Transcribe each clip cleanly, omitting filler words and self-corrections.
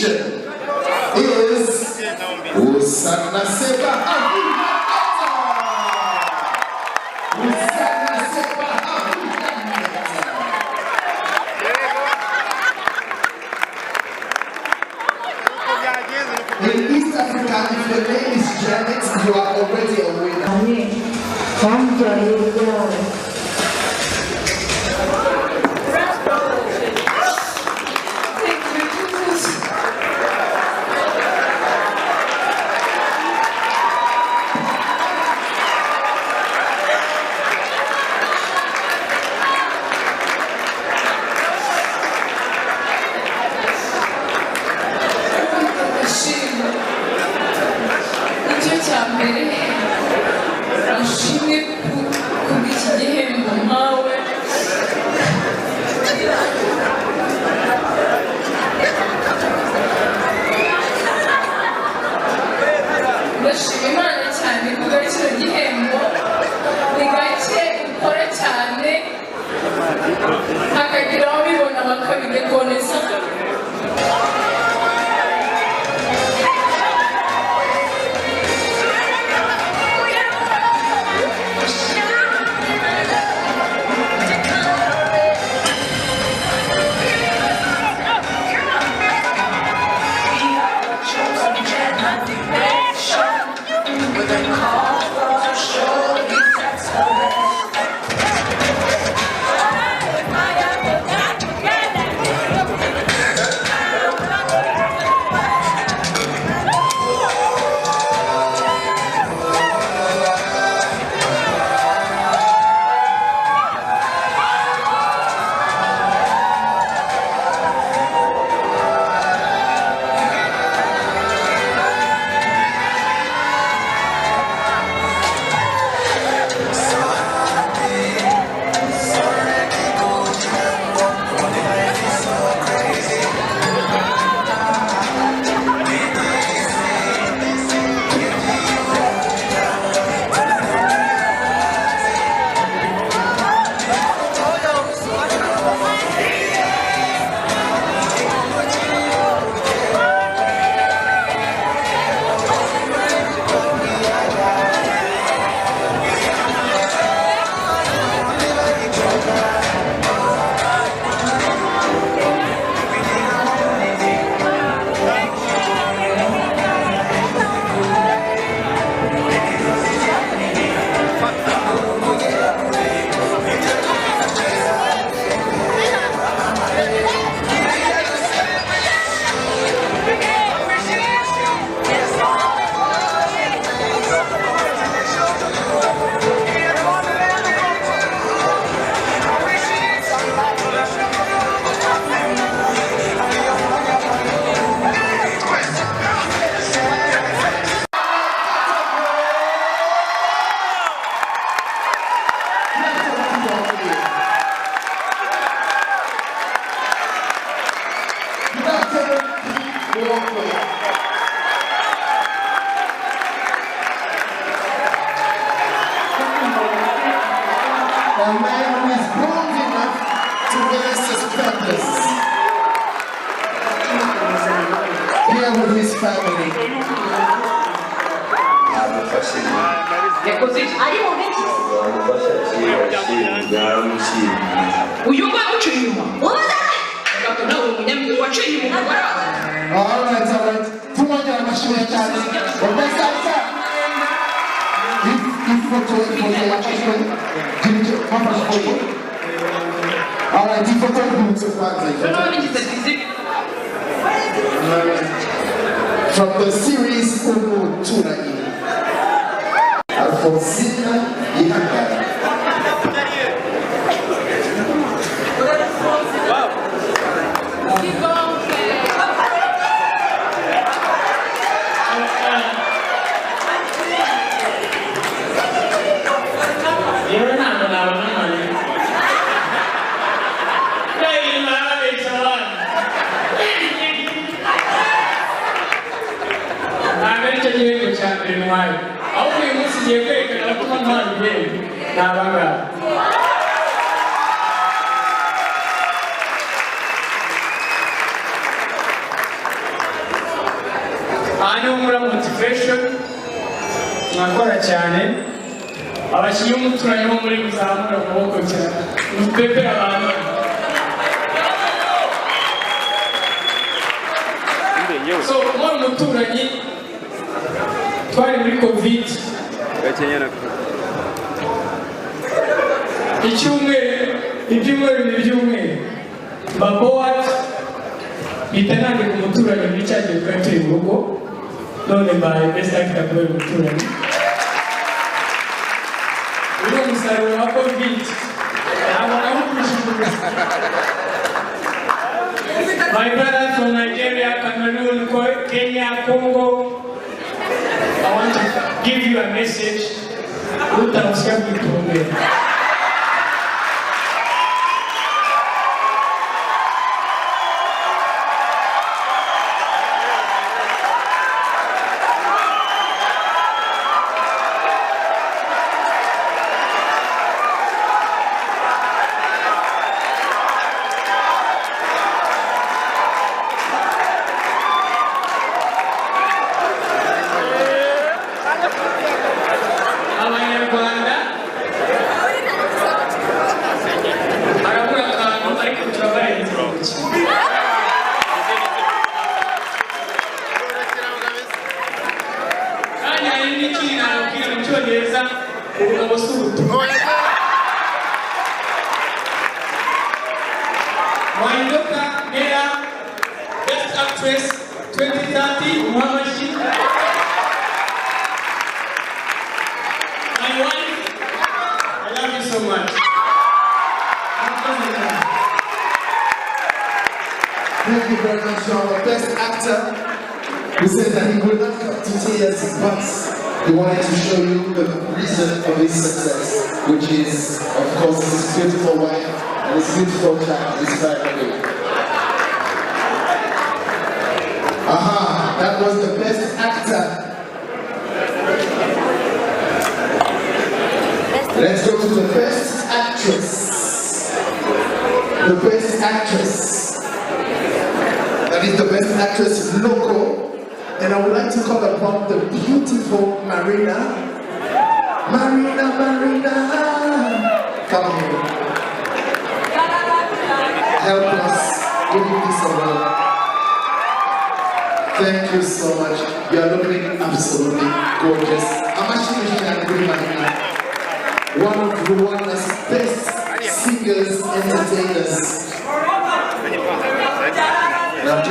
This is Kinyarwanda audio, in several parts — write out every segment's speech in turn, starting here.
competition is Usana Seba Bahavu. Usana Seba Bahavu. In East Africa, if your name is Jeannette, you are already a winner. A man who is bold enough to wear suspenders. Here with his family. Alright. Alright, you photo from the series Umu Tunai. Alfonsina Ihangara. hano muri motivation mwakora cyane abashyira umuturanyi wo muri muzamura amaboko cyane mupepera abantu so muri umuturanyi twari muri covid ibyumweru babowat bitanange ku muturanyi muri cyagiye twari turi mu rugo none mbaye best actor kubera umuturanyi uyu umusaruro wa covid ntabwo nawukurishije my brothers from Nigeria, Cameroon, Kenya, Congo, I want to give you a message. Utawasikia kutuombea. Modoka, Best Actress 2030, Mamashi. My wife, I love you so much. Thank you very much, our best actor. He said that he would not come to tears, but he wanted to show you the reason of his success, which is, of course, his beautiful wife and his beautiful child, his family. Aha, that was the best actor. Let's go to the best actress. The best actress. That is the best actress local. And I would like to call upon the beautiful Marina. Marina. Come here. Help us give this award. Thank you so much. You are looking absolutely gorgeous. Marina, one of Rwanda's best singers, entertainers. Now,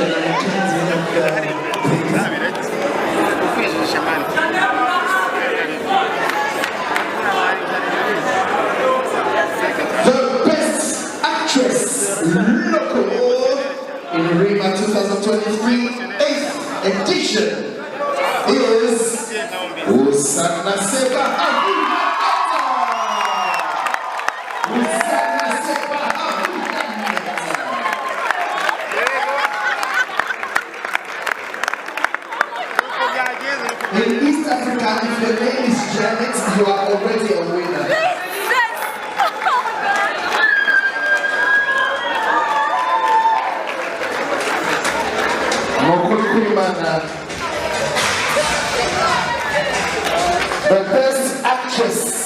the best actress local in Rima 2023 8th edition is Usana Seba. In East Africa, if your name is Jeannette, you are already a winner. The best actress.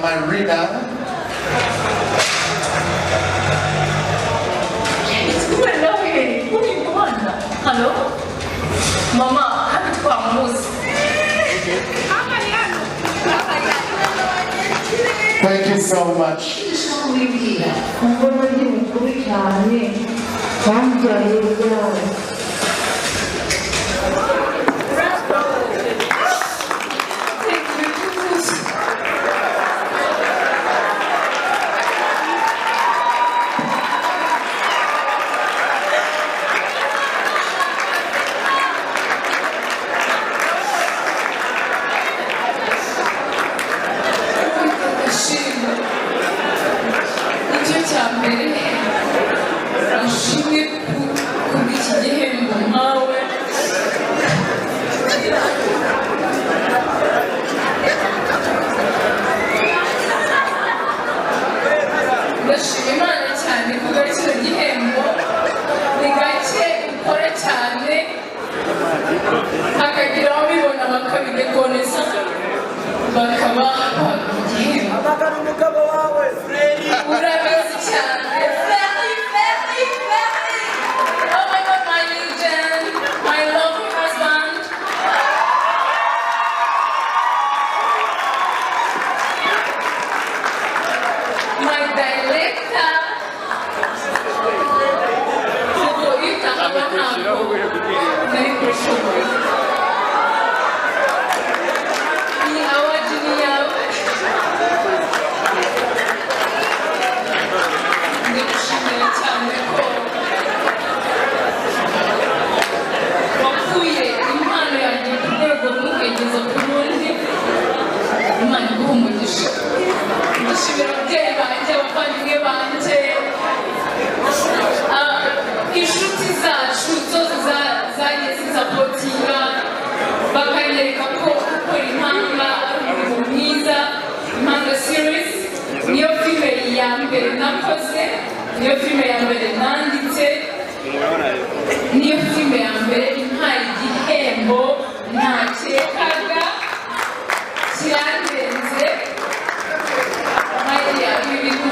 Marina. Hello? Mama, happy to come moose. Thank you so much. Ucyo cya mbere ushimwe ku bw'iki gihe Amagana umugabo wawe Freri urabizi cyane Freri. Oh my God, my legend, my lovely husband. My director. Very crucial. Bakoze niyo filime ya mbere nanditse niyo filime ya mbere impaye igihembo ntakekaga kirandenze mariya ibi bintu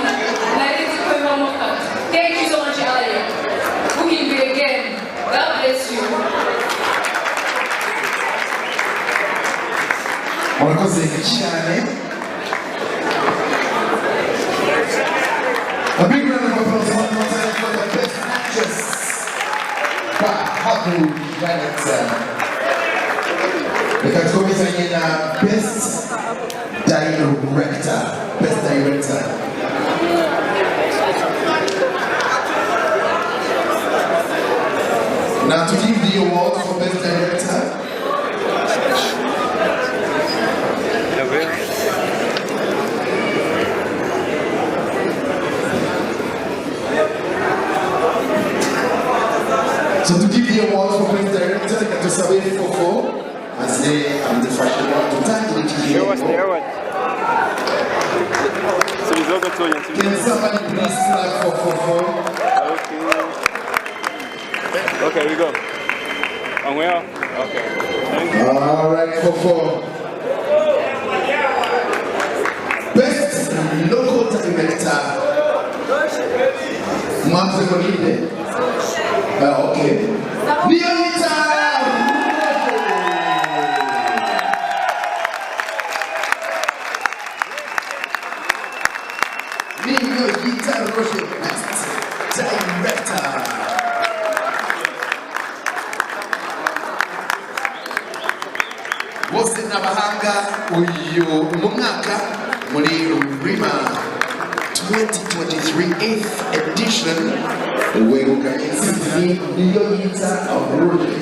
nari nzi ko bibamo kata. Thank you so much Ararira. Uhindure again. God bless you. Murakoze cyane. A big round of applause one more time for the best actress, Bahavu, Jeannette. The category is again best director. Best director. Now to give the award for best director. So to give the award for best director, I got to saber Fofo, as they are the fashion one to title it here. Can somebody please clap for Fofo? Okay, we go. And where? Okay. Thank you. Alright, Fofo. Best local director. Martin Molide. Okay. Neonita! Neonita Roche, best director. Bose n'abahanga uyu mwaka muri Rima 2023 8th edition wegukanye intsinzi Neonita Roche.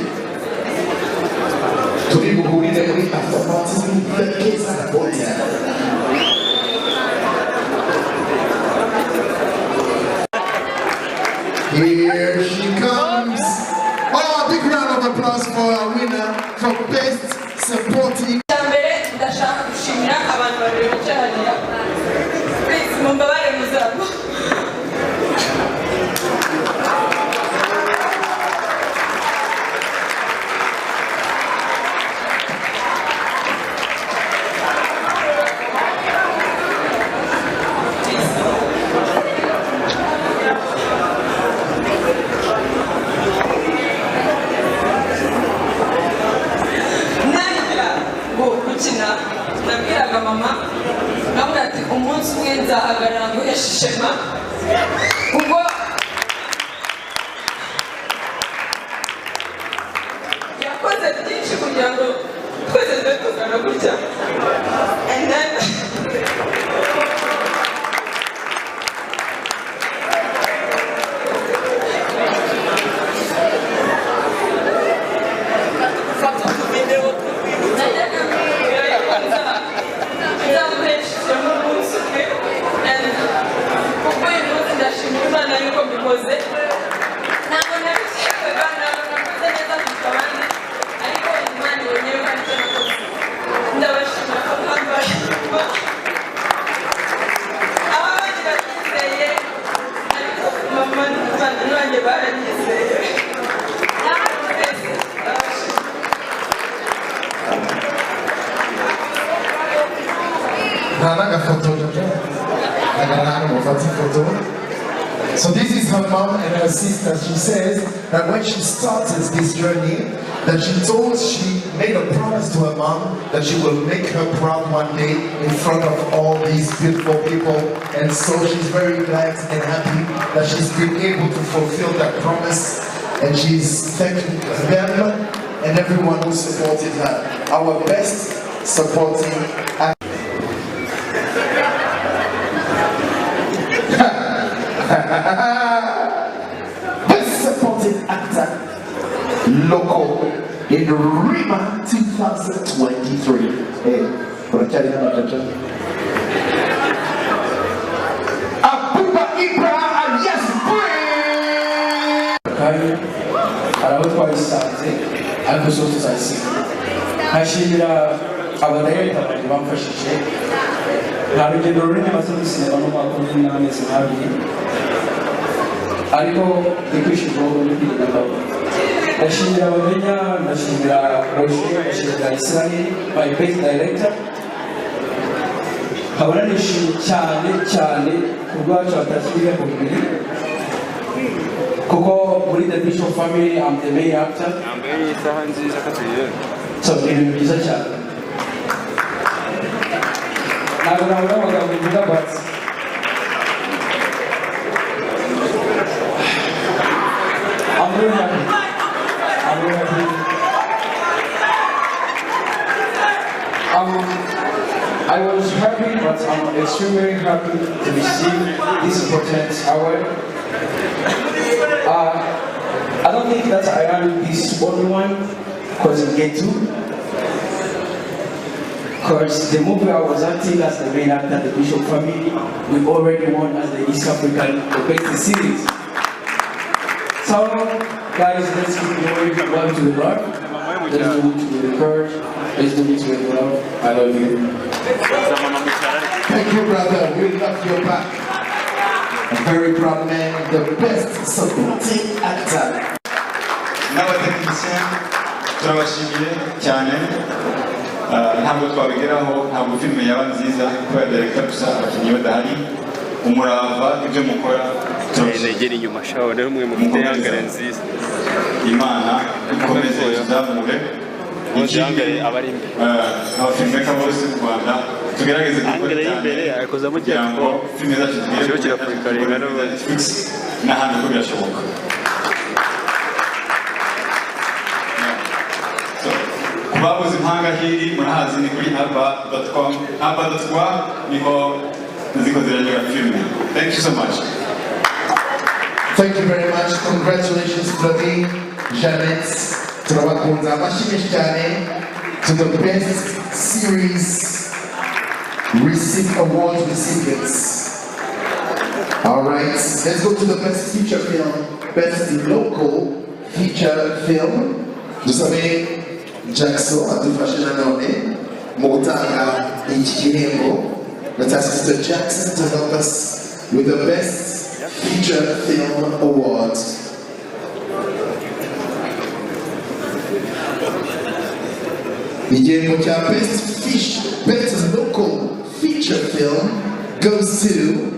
Turi buhurire muri after party Bakoze Hotel. Here she comes. Oh, big round of applause for our winner for best supporting. Ndashaka gushimira abantu babiri bicaranye. Please mumbabare muzabo. Nabwiraga mama nabwira ati umunsi umwe nzahagarara nguhesha ishema ubwo yakoze byinshi kugira ngo twese tube tungana gutya and then ndabashimira So this is her mom and her sister. She says that when she started this journey, that she made a promise to her mom that she will make her proud one day in front of all these beautiful people. And so she's very glad and happy that she's been able to fulfill that promise. And she's thanking them and everyone who supported her. Our best supporting actor. Best supporting actor, local in Rima 2023. Hey, Abuba Ibra alias Brain. Arabatwaye isanze ariko so tuzayisiga hashimira abadayitabira bamfashije nta rugendo runini maze muri sinema no mwaka w'amezi abiri ariko ndikwishimira ubu n'ibindi ndashimira abamenya ndashimira Roger ndashimira Israel my best director nkabona nishimye cyane ku bwacu batakiriye ku bibiri kuko muri the Bishop family I'm the main actor so ibintu byiza cyane ntabwo nabona amagambo mvuga but I'm very happy. I was happy, but I'm extremely happy to receive this important award. I don't think that I am this only one, because in Gate 2, because the movie I was acting as the main actor, the Bishop family, we already won as the East African Best Series. So, guys, let's keep going one to the Lord. Let's do it to the courage. Let's do it with love. I love you. Thank you, brother. We love your back. A very proud man, the best supporting actor. N'abatekinisiye turabashimiye cyane ntabwo twabigeraho ntabwo filime yaba nziza kubera director gusa abakinnyi badahari umurava ibyo mukora turabegera inyuma shaho rero mwe mufite yangare nziza Imana ikomeze tuzamure yangare abari imbere abafilmeka bose mu Rwanda tugerageze gukora imbere akoza mu gihe ngo filime zacu tugire kirafurika ringana n'ahandi ko birashoboka kubabuze impanga hiri murahazi ni kuri alba.com niho zikozeranyura filime. Thank you so much. Thank you very much. Congratulations Flavie, Jeannette, turabakunda amashimwe cyane to the best series award recipients. All right, let's go to the best feature film, best local feature film. Vous savez, Jackson adufashe nanone mu gutanga iki gihembo. Let's ask Mr. Jackson to help us with the best feature film award. Igihembo cya best local feature film goes to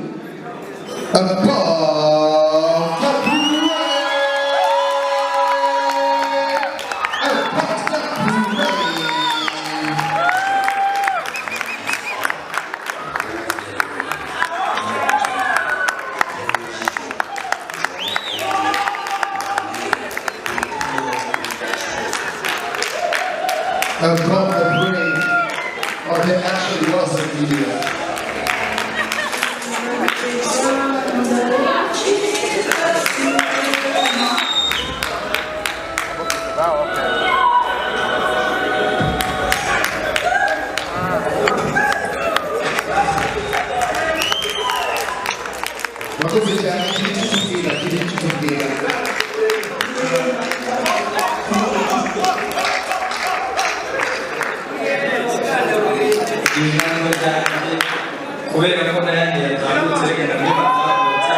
Above the Brave, or there actually was a video. Bakoze cyane kiri cy'ubwira kubera ko nanjye yatambutse reka ndabibazamutse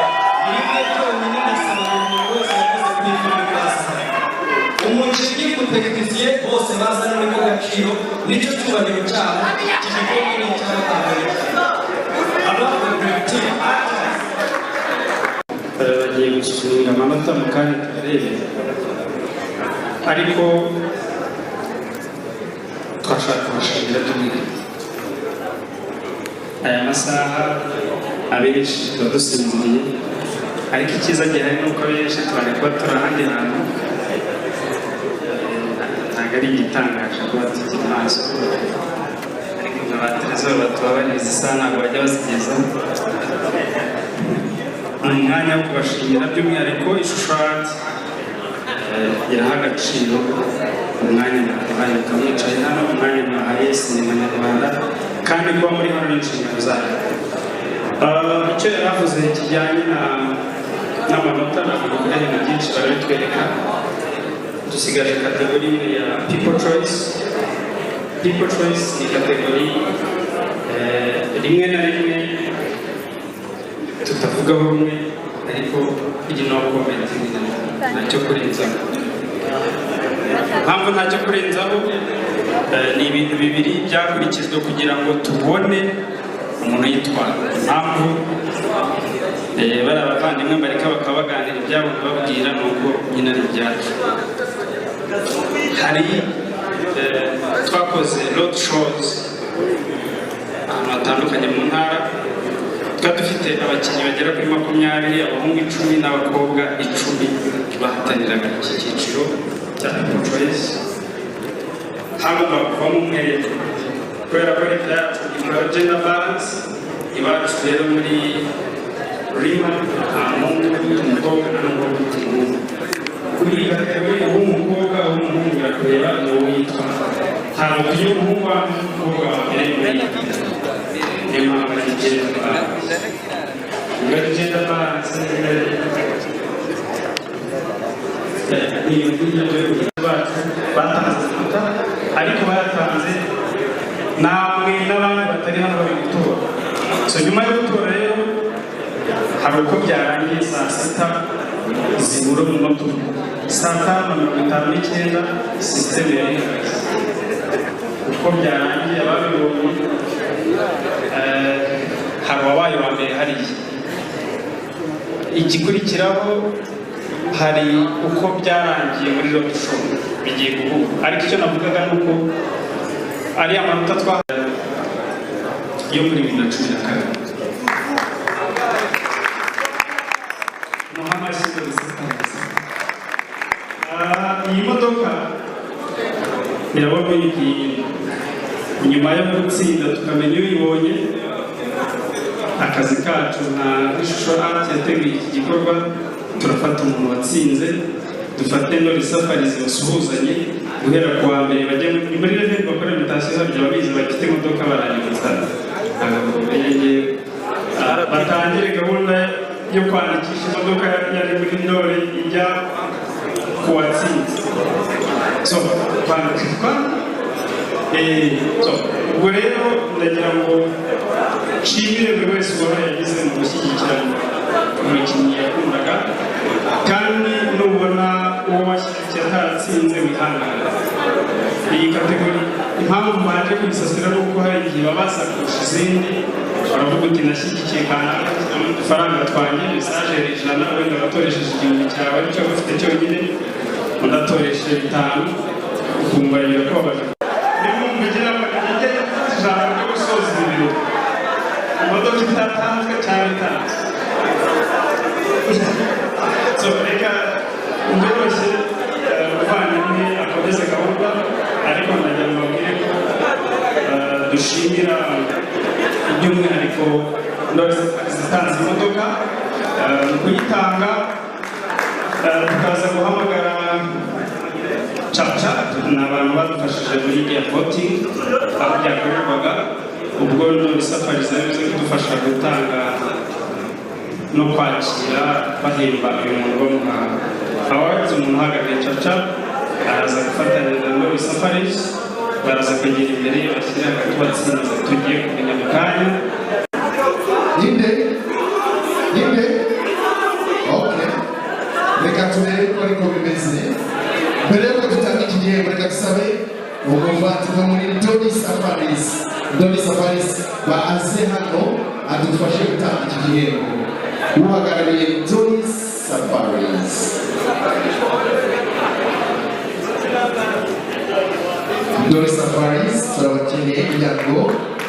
ibyo byonyine ndasaba umuntu wese wakoze kuri filime basa umukinnyi n'umutekinisiye bose bazana muri ko gaciro nicyo cyubahiro cyabo iki gikombe ni icy'abatangaye bagiye gusuzumira amanota mu kanya tukarebe ariko twashaka kubashimira tumwe aya masaha abenshi tuba dusinziriye ariko icyiza gihari ni uko abenshi tubari kuba turi ahandi hantu ntabwo ari igitangaje kuba tukiri maso ariko nka ba Terezoro batubabariza isaha ntabwo bajya bazigeza ni umwanya wo kubashimira by'umwihariko ishusho ati iraha agaciro umwanya nyarwanda ukamwicaye hano umwanya mwahaye sinema nyarwanda kandi kuba muri hano n'inshingano zayo icyo yari avuze kijyanye n'amanota navuga ko ari ibintu byinshi barabitwereka dusigaje kategori imwe ya people choice ni kategori rimwe na rimwe tutavugaho rumwe ariko iri no komenti ntacyo kurenzaho mpamvu ntacyo kurenzaho ni ibintu bibiri byakurikijwe kugira ngo tubone umuntu yitwara impamvu bari abavandimwe bareka bakabaganira ibyabo babwira ni uko nyine ari ibyacu hari twakoze road shows ahantu hatandukanye mu ntara twari dufite abakinnyi bagera kuri 20 abahungu 10 n'abakobwa 10 bahataniraga iki cyiciro cya people choice hagomba kuvamo umwe kubera ko leta yacu ikora gender balance iwacu rero muri rima umukobwa n'umuhungu kuri iyi kategori umukobwa w'umuhungu birakureba ni wowe witwa ntabwo tugira umuhungu w'umukobwa wa mbere muri iyi niyo mpamvu ari gender balance iyo gender balance ni ibintu bacu batanze amanota ariko bayatanze namwe n'abandi batari hano bari gutora so nyuma yo gutora rero hari uko byarangiye saa sita zibura mu matora saa 5:59 sisiteme yari ihagaze uko byarangiye ababibonye hari uwabaye wa mbere hariya igikurikiraho hari uko byarangiye muri road show bigiye guhura ariko icyo navugaga ni uko ari amanota twahaye yo muri 2012 iyi modoka irabona igiye nyuma yo gutsinda tukamenya uyibonye akazi kacu nka ishusho art yateguye iki gikorwa turafata umuntu watsinze dufate no safari zibasuhuzanye guhera ku wa mbere bajya muri level bakora invitation zabyo babizi bafite imodoka baranyuza batangire gahunda yo kwandikisha imodoka yari muri ndore ijya ku watsinze so kwandikwa ubwo rero ndagira ngo nshimire buri wese uba yagize mu gushyigikira umukinnyi yakundaga kandi nubona uwo washyigikiye atatsinze wihangana iyi kategori impamvu baje kubisasira ni uko hari igihe babaza kurusha izindi baravuga uti nashyigikiye kanaka udufaranga twanjye mesaje ijana wenda watoresheje 1000 cyawe aricyo ufite cyonyine undi atoresheje 5 ukumva birakubabaje kugira ngo ijambo ryo gusoza ibintu imodoka itatanzwe cyane itanzwe so reka byoroshye umuvandimwe akomeze gahunda ariko ndagira ngo mbabwire ko dushimira by'umwihariko zitanze imodoka mu kuyitanga tukaza guhamagara caca ni abantu badufashije muri iriya voting aho byakorerwaga ubwo none safari zari kudufasha gutanga no kwakira bahemba uyu muntu bamuhawe abagize umuntu uhagarariye caca araza gufatanya na none safari baraza kwegera imbere bashyira hagati batsinze tugiye kumenya mu kanya ninde okay reka turebe ko ariko bimeze mbere yuko dutanga iki gihembo reka dusabe umuvandimwe muri Doni Safaris baze hano adufashe gutanga iki gihembo. Uhagarariye Doris Safaris. Doris Safaris turabakeneye kugira ngo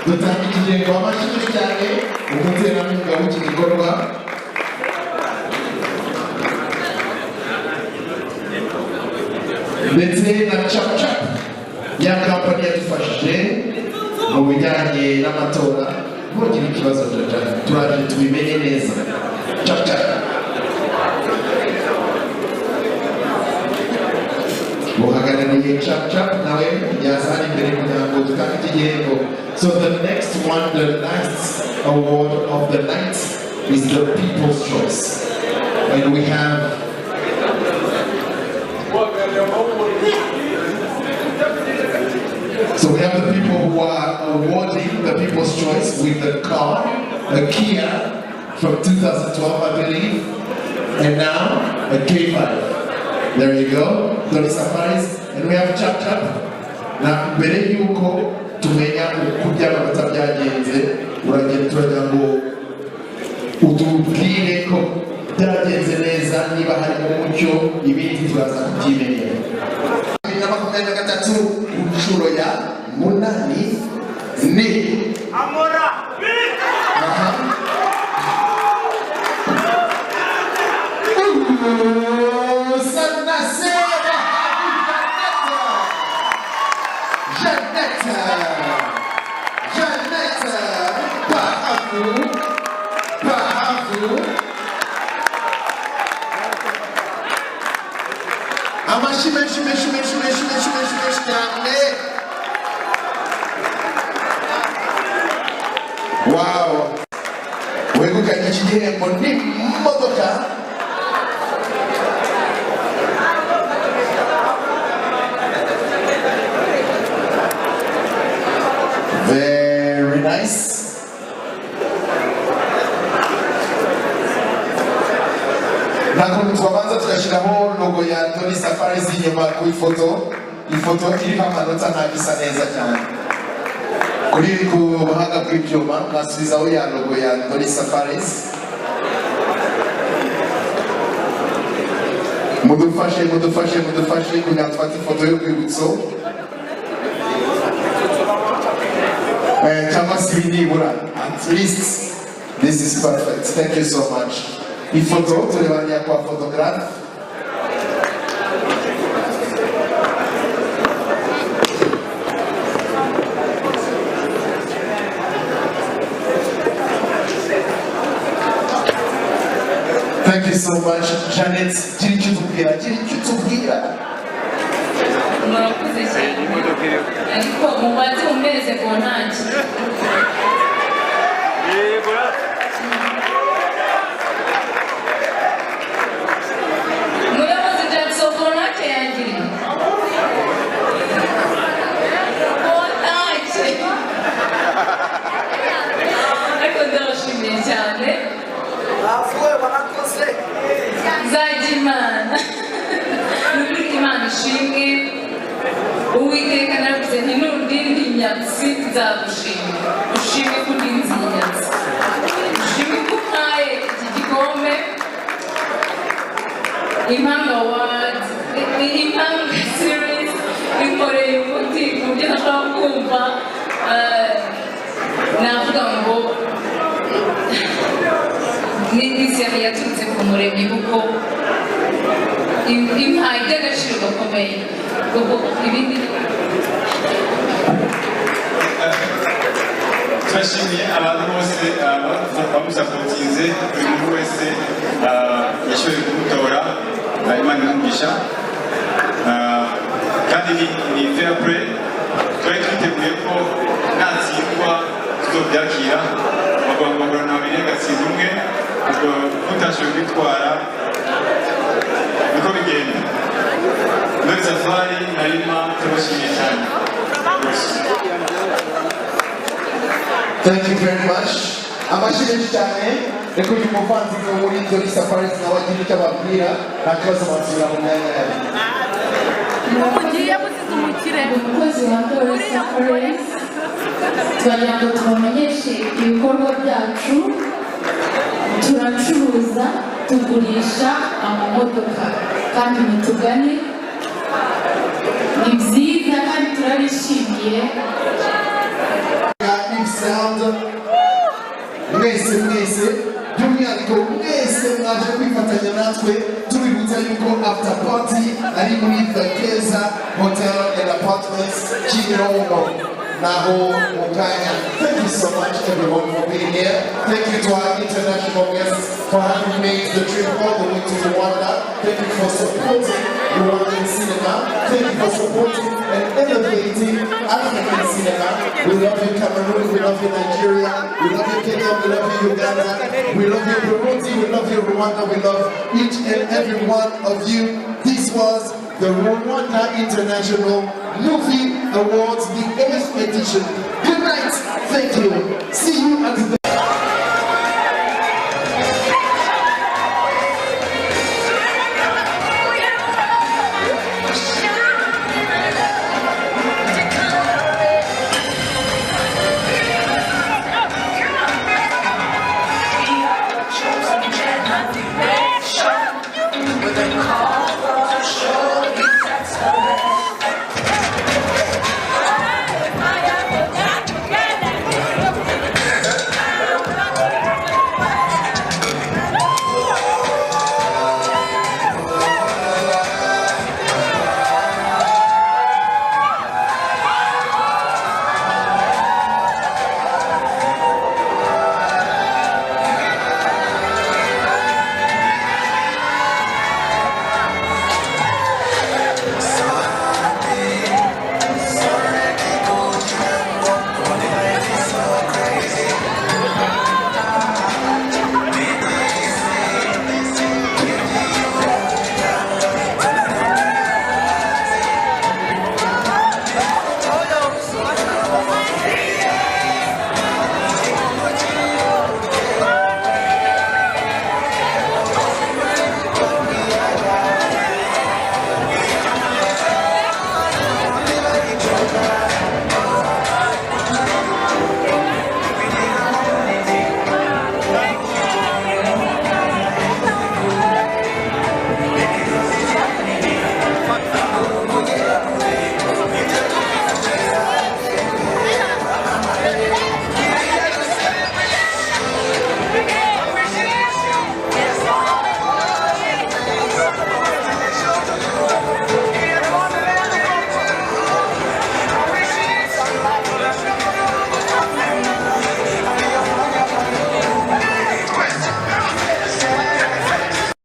dutange iki gihembo. Amashyi cyane umutera n'umugabo w'iki gikorwa. Ndetse na Chap ya kampani yadufashije mu bijyanye n'amatora. Ntugire ikibazo turaje tubimenye neza. Chap uhagarariye Chap nawe yazana imbere kugira ngo dutange iki gihembo. So the next one, the last award of the night is the People's Choice. And we have So we have the people who are awarding the People's Choice with the car, a Kia from 2012, I believe, and now a K5. There you go, Doris Safaris, and we have Chap. Now, mbere yuko tumenya ukurya amanota byagenze, uragenda turagira ngo utubwire ko byagenze neza, niba harimo umucyo, ibindi turaza kubyimenyera. 2023 inshuro ya munani ni Amora. Jeannette Bahavu. Amashi menshi cyane. Wow. Wegukanye iki gihembo ni Modoka. Very nice. Nakuntu twabanza tugashyiraho logo ya Doris Safaris inyuma ku ifoto iriho amanota ntabisa neza cyane. Kuri ku buhanga bw'ibyuma mwasubizaho ya logo ya Doris Safaris. Mudufashe kugira ngo twate ifoto y'urwibutso. Cyangwa se nibura, at least this is perfect. Thank you so much. Ifoto turebania kwa photograph. Thank you so much, Jeannette. Chitubwira. Murakoze cyane. Ariko mubaze umeze ku ntacyo. Muyobozi Jackson ntacyo yangiriye. Ariko ndabashimiye cyane. Bavuye Bakoze. Zagimana. Nukuri Imana ishimwe. Uwiteka naravuze nti nundindi nyatsi nzagushimira. Ushime ko undinze nyatsi. Ushime ko umpaye iki gikombe. Impanga Awards, Impanga Series, inkoreye umuti mu byo ntashobora kumva. Navuga ngo ni seri yaturutse ku muremyi kuko impaye iby'agaciro gakomeye. Ibindi turashimiye abantu bose bamusapotinze, buri muntu wese yashoboye kumutora Imana imugisha, kandi ni fair play. Twari twiteguye ko natsindwa tuzobyakira, bagomba na babiri agatsinda umwe, ubwo utashoboye kwitwara niko bigenda. Muri safari harimo turabashimiye cyane. Thank you very much. Amashyi cyane. Reka uyu muvandimwe muri Doris Safaris nawe agira icyo ababwira, nta kibazo basubira mu myanya yabo. Umugiye muzize umukire. umukozi wa Doris Safaris turagira ngo tubamenyeshe ibikorwa byacu, turacuruza tugurisha amamodoka kandi mutugane, ni byiza kandi turabishimiye. mwese by'umwihariko mwese mwaje kwifatanya natwe tubibutsa yuko after party ari muri Bakoze Hotel and Apartments Kimironko naho mu kanya. Thank you so much everyone for being here. Thank you to our international guests for having made the trip all the way to Rwanda. Thank you for supporting Rwandan cinema. Thank you for supporting and elevating African cinema. We love you Cameroon, we love you Nigeria, we love you Kenya, we love you Uganda, we love you Burundi, we love you Rwanda, we love each and every one of you. This was the Rwanda International Movie Awards, the 8th edition. Good night, thank you. See you at the